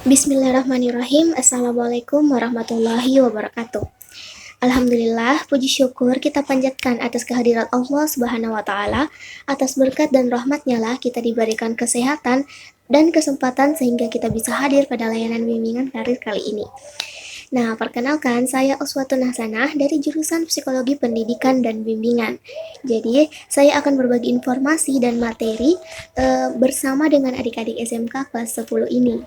Bismillahirrahmanirrahim. Assalamualaikum warahmatullahi wabarakatuh. Alhamdulillah, puji syukur kita panjatkan atas kehadirat Allah Subhanahu wa Ta'ala. Atas berkat dan rahmatnya lah kita diberikan kesehatan dan kesempatan sehingga kita bisa hadir pada layanan bimbingan karir kali ini. Nah, perkenalkan saya Uswatun Hasanah dari jurusan Psikologi Pendidikan dan Bimbingan. Jadi, saya akan berbagi informasi dan materi bersama dengan adik-adik SMK kelas 10 ini.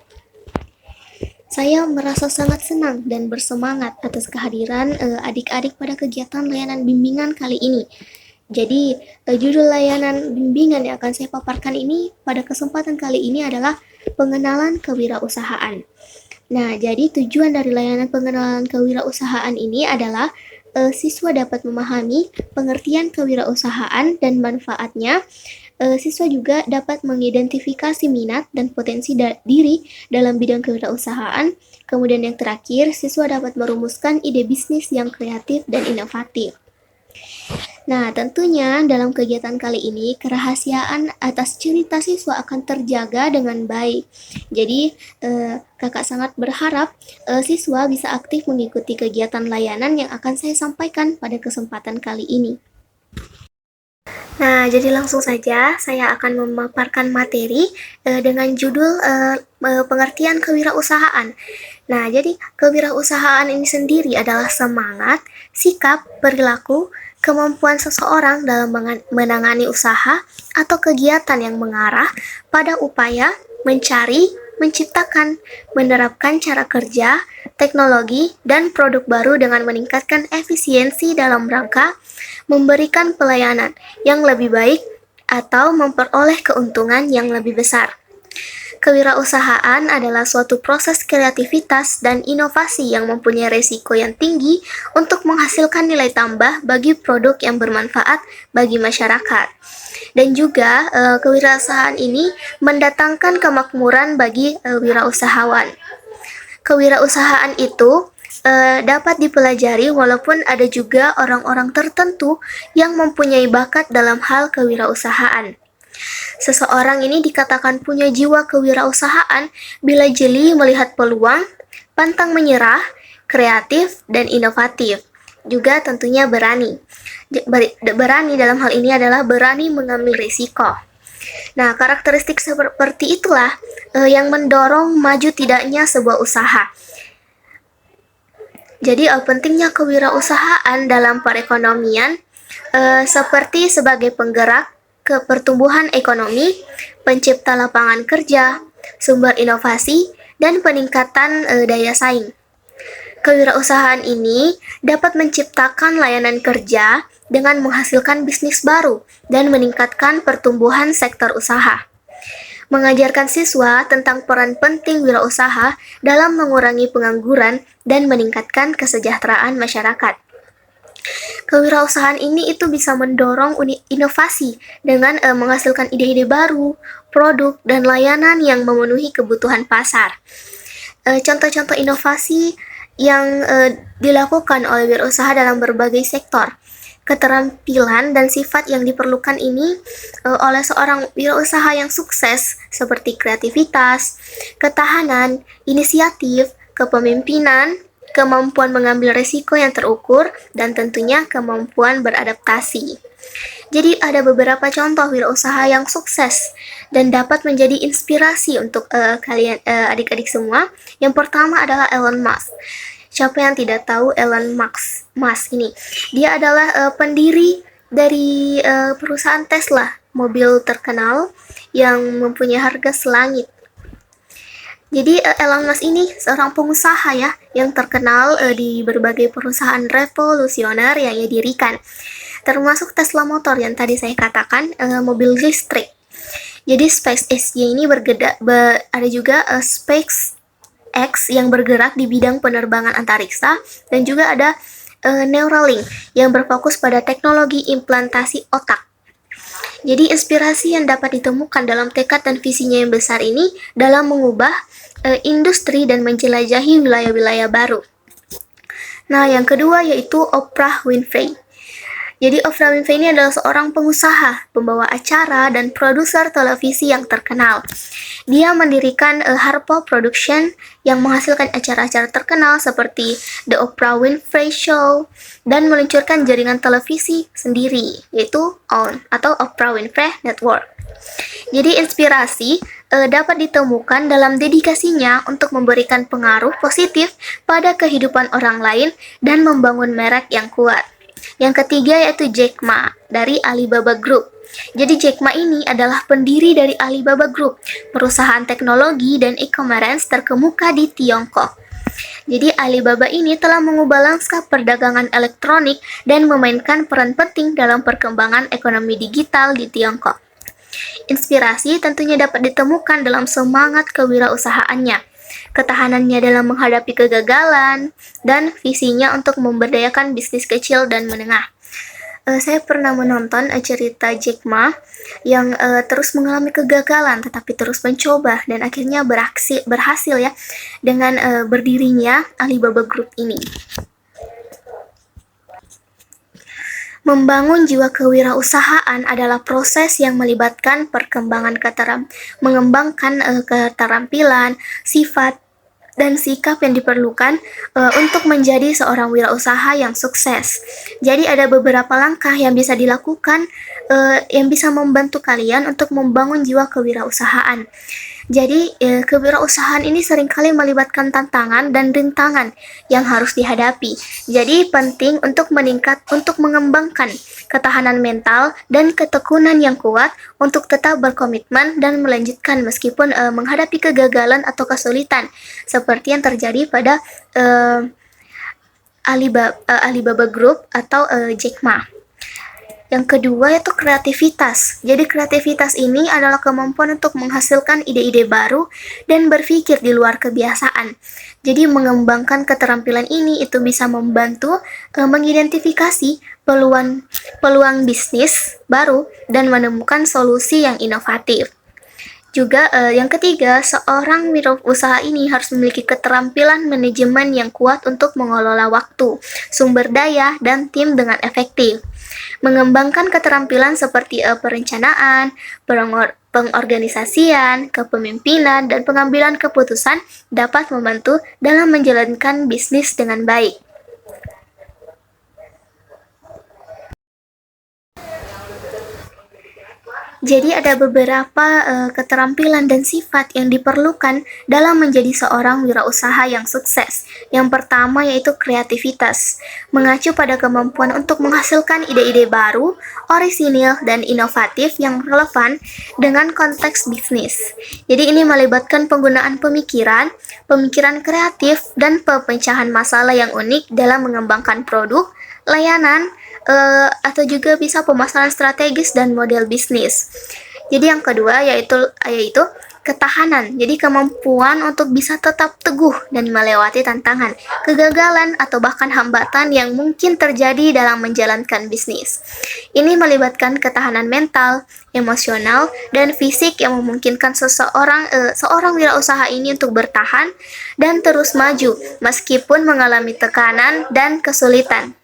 Saya merasa sangat senang dan bersemangat atas kehadiran adik-adik pada kegiatan layanan bimbingan kali ini. Jadi, judul layanan bimbingan yang akan saya paparkan ini pada kesempatan kali ini adalah pengenalan kewirausahaan. Nah, jadi tujuan dari layanan pengenalan kewirausahaan ini adalah siswa dapat memahami pengertian kewirausahaan dan manfaatnya. Siswa juga dapat mengidentifikasi minat dan potensi diri dalam bidang kewirausahaan. Kemudian yang terakhir, siswa dapat merumuskan ide bisnis yang kreatif dan inovatif. Nah, tentunya dalam kegiatan kali ini, kerahasiaan atas cerita siswa akan terjaga dengan baik. Jadi, kakak sangat berharap siswa bisa aktif mengikuti kegiatan layanan yang akan saya sampaikan pada kesempatan kali ini. Nah, jadi langsung saja saya akan memaparkan materi dengan judul pengertian kewirausahaan. Nah, jadi kewirausahaan ini sendiri adalah semangat, sikap, perilaku, kemampuan seseorang dalam menangani usaha atau kegiatan yang mengarah pada upaya mencari, menciptakan, menerapkan cara kerja, teknologi, dan produk baru dengan meningkatkan efisiensi dalam rangka memberikan pelayanan yang lebih baik atau memperoleh keuntungan yang lebih besar. Kewirausahaan adalah suatu proses kreativitas dan inovasi yang mempunyai resiko yang tinggi untuk menghasilkan nilai tambah bagi produk yang bermanfaat bagi masyarakat. Dan juga kewirausahaan ini mendatangkan kemakmuran bagi wirausahawan. Kewirausahaan itu dapat dipelajari walaupun ada juga orang-orang tertentu yang mempunyai bakat dalam hal kewirausahaan. Seseorang ini dikatakan punya jiwa kewirausahaan bila jeli melihat peluang, pantang menyerah, kreatif, dan inovatif. Juga tentunya berani. Berani dalam hal ini adalah berani mengambil risiko. Nah, karakteristik seperti itulah yang mendorong maju tidaknya sebuah usaha. Jadi pentingnya kewirausahaan dalam perekonomian seperti sebagai penggerak ke pertumbuhan ekonomi, pencipta lapangan kerja, sumber inovasi, dan peningkatan daya saing. Kewirausahaan ini dapat menciptakan layanan kerja dengan menghasilkan bisnis baru dan meningkatkan pertumbuhan sektor usaha. Mengajarkan siswa tentang peran penting wirausaha dalam mengurangi pengangguran dan meningkatkan kesejahteraan masyarakat. Kewirausahaan ini itu bisa mendorong inovasi dengan menghasilkan ide-ide baru, produk, dan layanan yang memenuhi kebutuhan pasar. Contoh-contoh inovasi yang dilakukan oleh wirausaha dalam berbagai sektor. Keterampilan dan sifat yang diperlukan ini oleh seorang wirausaha yang sukses seperti kreativitas, ketahanan, inisiatif, kepemimpinan, kemampuan mengambil risiko yang terukur, dan tentunya kemampuan beradaptasi. Jadi ada beberapa contoh wirausaha yang sukses dan dapat menjadi inspirasi untuk kalian adik-adik semua. Yang pertama adalah Elon Musk. Siapa yang tidak tahu Elon Musk ini? Dia adalah pendiri dari perusahaan Tesla, mobil terkenal yang mempunyai harga selangit. Jadi Elon Musk ini seorang pengusaha ya, yang terkenal di berbagai perusahaan revolusioner yang ia dirikan. Termasuk Tesla Motor yang tadi saya katakan, mobil listrik. Jadi SpaceX ini ada juga SpaceX yang bergerak di bidang penerbangan antariksa, dan juga ada Neuralink yang berfokus pada teknologi implantasi otak. Jadi inspirasi yang dapat ditemukan dalam tekad dan visinya yang besar ini dalam mengubah industri dan menjelajahi wilayah-wilayah baru. Nah, yang kedua yaitu Oprah Winfrey. Jadi Oprah Winfrey ini adalah seorang pengusaha, pembawa acara, dan produser televisi yang terkenal. Dia mendirikan Harpo Production yang menghasilkan acara-acara terkenal seperti The Oprah Winfrey Show dan meluncurkan jaringan televisi sendiri, yaitu OWN atau Oprah Winfrey Network. Jadi inspirasi dapat ditemukan dalam dedikasinya untuk memberikan pengaruh positif pada kehidupan orang lain dan membangun merek yang kuat. Yang ketiga yaitu Jack Ma dari Alibaba Group. Jadi Jack Ma ini adalah pendiri dari Alibaba Group, perusahaan teknologi dan e-commerce terkemuka di Tiongkok. Jadi Alibaba ini telah mengubah lanskap perdagangan elektronik dan memainkan peran penting dalam perkembangan ekonomi digital di Tiongkok. Inspirasi tentunya dapat ditemukan dalam semangat kewirausahaannya, ketahanannya dalam menghadapi kegagalan, dan visinya untuk memberdayakan bisnis kecil dan menengah. Saya pernah menonton cerita Jack Ma yang terus mengalami kegagalan tetapi terus mencoba dan akhirnya berhasil ya dengan berdirinya Alibaba Group ini. Membangun jiwa kewirausahaan adalah proses yang melibatkan mengembangkan keterampilan, sifat, dan sikap yang diperlukan untuk menjadi seorang wirausaha yang sukses. Jadi ada beberapa langkah yang bisa dilakukan yang bisa membantu kalian untuk membangun jiwa kewirausahaan. Jadi kewirausahaan ini seringkali melibatkan tantangan dan rintangan yang harus dihadapi. Jadi penting untuk mengembangkan ketahanan mental dan ketekunan yang kuat untuk tetap berkomitmen dan melanjutkan meskipun menghadapi kegagalan atau kesulitan seperti yang terjadi pada Alibaba Group atau Jack Ma. Yang kedua yaitu kreativitas. Jadi kreativitas ini adalah kemampuan untuk menghasilkan ide-ide baru dan berpikir di luar kebiasaan. Jadi mengembangkan keterampilan ini itu bisa membantu mengidentifikasi peluang bisnis baru dan menemukan solusi yang inovatif. Juga yang ketiga, seorang wirausaha ini harus memiliki keterampilan manajemen yang kuat untuk mengelola waktu, sumber daya, dan tim dengan efektif. Mengembangkan keterampilan seperti perencanaan, pengorganisasian, kepemimpinan, dan pengambilan keputusan dapat membantu dalam menjalankan bisnis dengan baik. Jadi ada beberapa keterampilan dan sifat yang diperlukan dalam menjadi seorang wirausaha yang sukses. Yang pertama yaitu kreativitas, mengacu pada kemampuan untuk menghasilkan ide-ide baru, orisinil, dan inovatif yang relevan dengan konteks bisnis. Jadi ini melibatkan penggunaan pemikiran kreatif, dan pemecahan masalah yang unik dalam mengembangkan produk, layanan, atau juga bisa pemasaran strategis dan model bisnis. Jadi yang kedua yaitu ketahanan. Jadi kemampuan untuk bisa tetap teguh dan melewati tantangan, kegagalan, atau bahkan hambatan yang mungkin terjadi dalam menjalankan bisnis. Ini melibatkan ketahanan mental, emosional, dan fisik yang memungkinkan seorang wirausaha ini untuk bertahan dan terus maju meskipun mengalami tekanan dan kesulitan.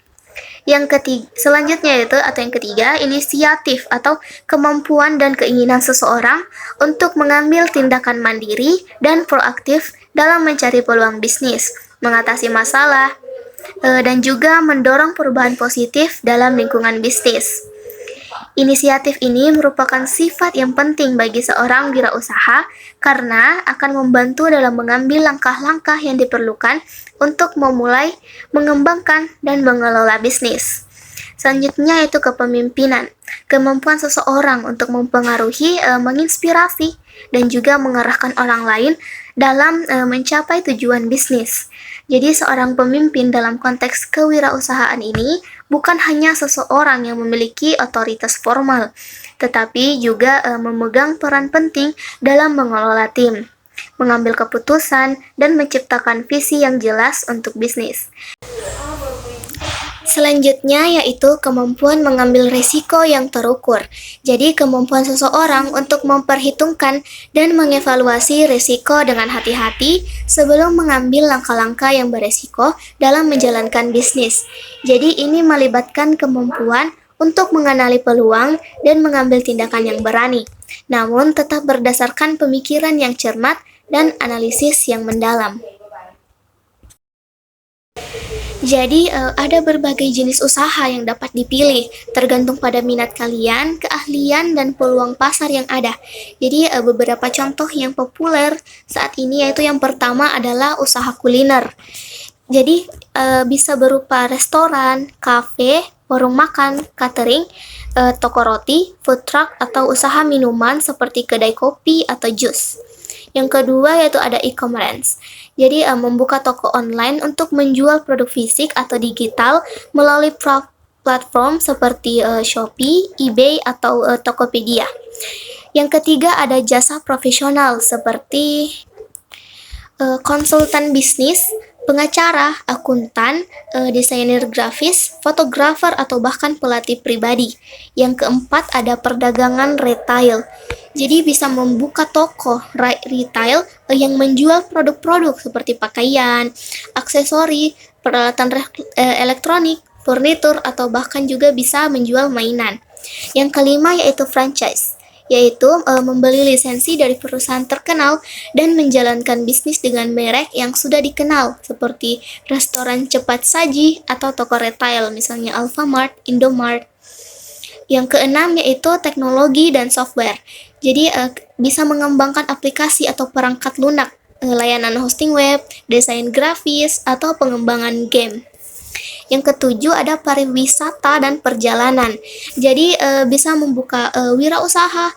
Yang ketiga, inisiatif atau kemampuan dan keinginan seseorang untuk mengambil tindakan mandiri dan proaktif dalam mencari peluang bisnis, mengatasi masalah, dan juga mendorong perubahan positif dalam lingkungan bisnis. Inisiatif ini merupakan sifat yang penting bagi seorang wirausaha karena akan membantu dalam mengambil langkah-langkah yang diperlukan untuk memulai, mengembangkan, dan mengelola bisnis. Selanjutnya yaitu kepemimpinan, kemampuan seseorang untuk mempengaruhi, menginspirasi, dan juga mengarahkan orang lain dalam mencapai tujuan bisnis. Jadi seorang pemimpin dalam konteks kewirausahaan ini bukan hanya seseorang yang memiliki otoritas formal, tetapi juga memegang peran penting dalam mengelola tim, mengambil keputusan, dan menciptakan visi yang jelas untuk bisnis. Selanjutnya yaitu kemampuan mengambil risiko yang terukur. Jadi kemampuan seseorang untuk memperhitungkan dan mengevaluasi risiko dengan hati-hati sebelum mengambil langkah-langkah yang beresiko dalam menjalankan bisnis. Jadi ini melibatkan kemampuan untuk mengenali peluang dan mengambil tindakan yang berani, namun tetap berdasarkan pemikiran yang cermat dan analisis yang mendalam. Jadi, ada berbagai jenis usaha yang dapat dipilih, tergantung pada minat kalian, keahlian, dan peluang pasar yang ada. Jadi, beberapa contoh yang populer saat ini yaitu yang pertama adalah usaha kuliner. Jadi, bisa berupa restoran, kafe, warung makan, catering, toko roti, food truck, atau usaha minuman seperti kedai kopi atau jus. Yang kedua yaitu ada e-commerce. Jadi membuka toko online untuk menjual produk fisik atau digital melalui platform seperti Shopee, eBay, atau Tokopedia. Yang ketiga ada jasa profesional seperti konsultan bisnis, pengacara, akuntan, desainer grafis, fotografer, atau bahkan pelatih pribadi. Yang keempat ada perdagangan retail. Jadi bisa membuka toko retail yang menjual produk-produk seperti pakaian, aksesori, peralatan elektronik, furnitur, atau bahkan juga bisa menjual mainan. Yang kelima yaitu franchise, yaitu membeli lisensi dari perusahaan terkenal dan menjalankan bisnis dengan merek yang sudah dikenal seperti restoran cepat saji atau toko retail misalnya Alfamart, Indomart. Yang keenam yaitu teknologi dan software. Jadi bisa mengembangkan aplikasi atau perangkat lunak, layanan hosting web, desain grafis, atau pengembangan game. Yang ketujuh ada pariwisata dan perjalanan. Jadi bisa membuka wirausaha,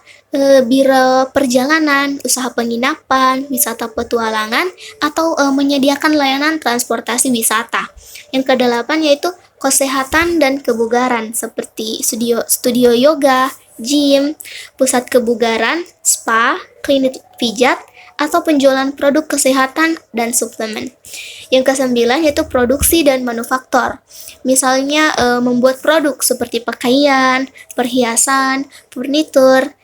biro perjalanan, usaha penginapan, wisata petualangan, atau menyediakan layanan transportasi wisata. Yang kedelapan yaitu kesehatan dan kebugaran seperti studio yoga, gym, pusat kebugaran, spa, klinik pijat, atau penjualan produk kesehatan dan suplemen. Yang kesembilan yaitu produksi dan manufaktur. Misalnya membuat produk seperti pakaian, perhiasan, furnitur,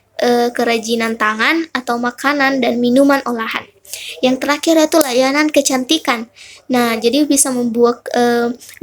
kerajinan tangan, atau makanan dan minuman olahan. Yang terakhir yaitu layanan kecantikan. Nah, jadi bisa membuat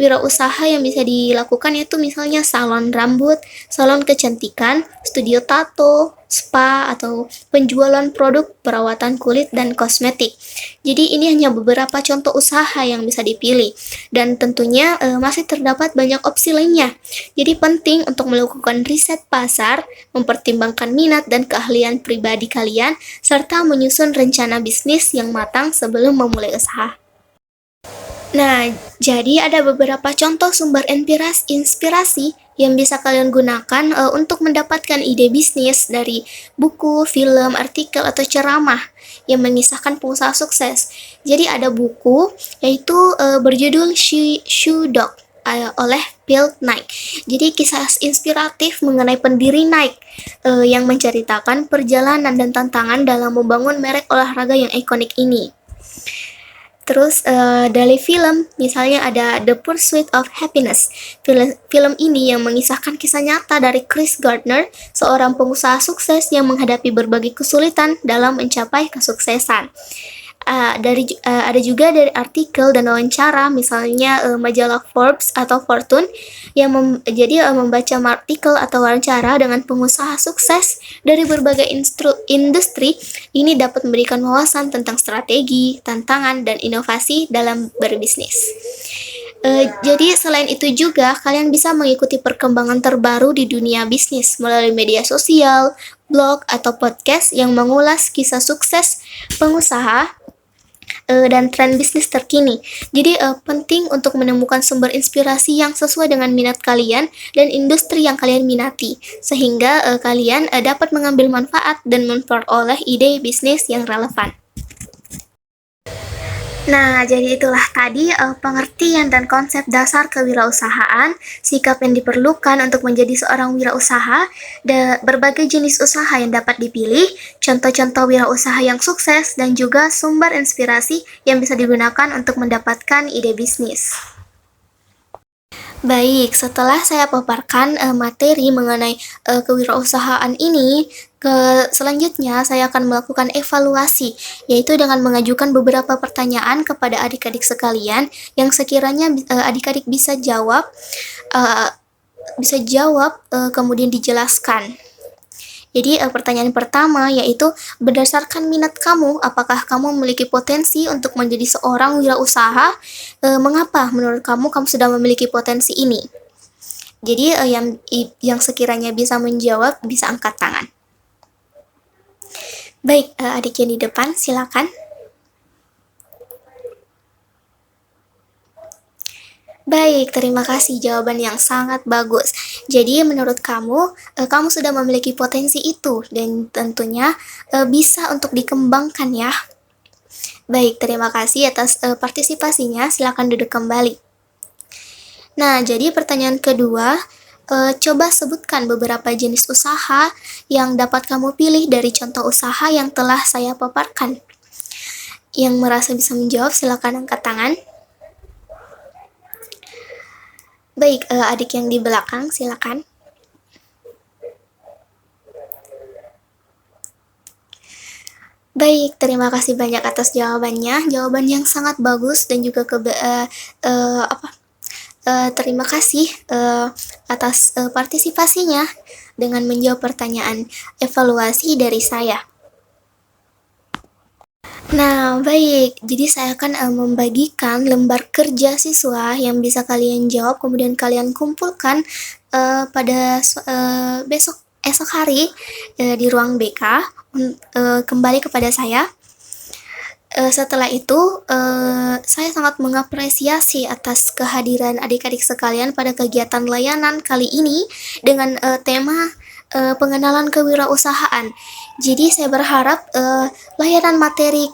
wirausaha yang bisa dilakukan yaitu misalnya salon rambut, salon kecantikan, studio tato, spa, atau penjualan produk perawatan kulit dan kosmetik. Jadi ini hanya beberapa contoh usaha yang bisa dipilih dan tentunya masih terdapat banyak opsi lainnya. Jadi penting untuk melakukan riset pasar, mempertimbangkan minat dan keahlian pribadi kalian, serta menyusun rencana bisnis yang matang sebelum memulai usaha. Nah, jadi ada beberapa contoh sumber inspirasi yang bisa kalian gunakan untuk mendapatkan ide bisnis dari buku, film, artikel, atau ceramah yang mengisahkan pengusaha sukses. Jadi ada buku yaitu berjudul Shoe Dog oleh Bill Nike. Jadi kisah inspiratif mengenai pendiri Nike yang menceritakan perjalanan dan tantangan dalam membangun merek olahraga yang ikonik ini. Terus dari film, misalnya ada The Pursuit of Happiness. Film ini yang mengisahkan kisah nyata dari Chris Gardner, seorang pengusaha sukses yang menghadapi berbagai kesulitan dalam mencapai kesuksesan. Ada juga dari artikel dan wawancara, misalnya majalah Forbes atau Fortune yang membaca artikel atau wawancara dengan pengusaha sukses dari berbagai industri. Ini dapat memberikan wawasan tentang strategi, tantangan, dan inovasi dalam berbisnis. Jadi selain itu juga kalian bisa mengikuti perkembangan terbaru di dunia bisnis melalui media sosial, blog, atau podcast yang mengulas kisah sukses pengusaha dan tren bisnis terkini. Jadi penting untuk menemukan sumber inspirasi yang sesuai dengan minat kalian dan industri yang kalian minati, sehingga kalian dapat mengambil manfaat dan memperoleh ide bisnis yang relevan. Nah, jadi itulah tadi pengertian dan konsep dasar kewirausahaan, sikap yang diperlukan untuk menjadi seorang wirausaha, berbagai jenis usaha yang dapat dipilih, contoh-contoh wirausaha yang sukses, dan juga sumber inspirasi yang bisa digunakan untuk mendapatkan ide bisnis. Baik, setelah saya paparkan materi mengenai kewirausahaan ini, selanjutnya saya akan melakukan evaluasi, yaitu dengan mengajukan beberapa pertanyaan kepada adik-adik sekalian yang sekiranya adik-adik bisa jawab bisa jawab kemudian dijelaskan. Jadi pertanyaan pertama yaitu berdasarkan minat kamu, apakah kamu memiliki potensi untuk menjadi seorang wirausaha? Mengapa menurut kamu sudah memiliki potensi ini? Jadi yang sekiranya bisa menjawab bisa angkat tangan. Baik, adik yang di depan silakan. Baik, terima kasih jawaban yang sangat bagus. Jadi menurut kamu, kamu sudah memiliki potensi itu dan tentunya bisa untuk dikembangkan ya. Baik, terima kasih atas partisipasinya. Silakan duduk kembali. Nah, jadi pertanyaan kedua, coba sebutkan beberapa jenis usaha yang dapat kamu pilih dari contoh usaha yang telah saya paparkan. Yang merasa bisa menjawab silakan angkat tangan. Baik, adik yang di belakang silakan. Baik, terima kasih banyak atas jawabannya. Jawaban yang sangat bagus dan juga terima kasih atas partisipasinya dengan menjawab pertanyaan evaluasi dari saya. Nah, baik. Jadi saya akan membagikan lembar kerja siswa yang bisa kalian jawab, kemudian kalian kumpulkan pada esok hari di ruang BK. Kembali kepada saya. Setelah itu, saya sangat mengapresiasi atas kehadiran adik-adik sekalian pada kegiatan layanan kali ini dengan tema pengenalan kewirausahaan. Jadi saya berharap layanan materi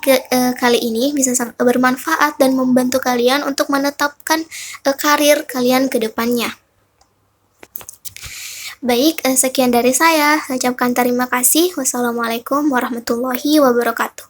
kali ini bisa bermanfaat dan membantu kalian untuk menetapkan karir kalian ke depannya. Baik, sekian dari saya. Saya ucapkan terima kasih. Wassalamualaikum warahmatullahi wabarakatuh.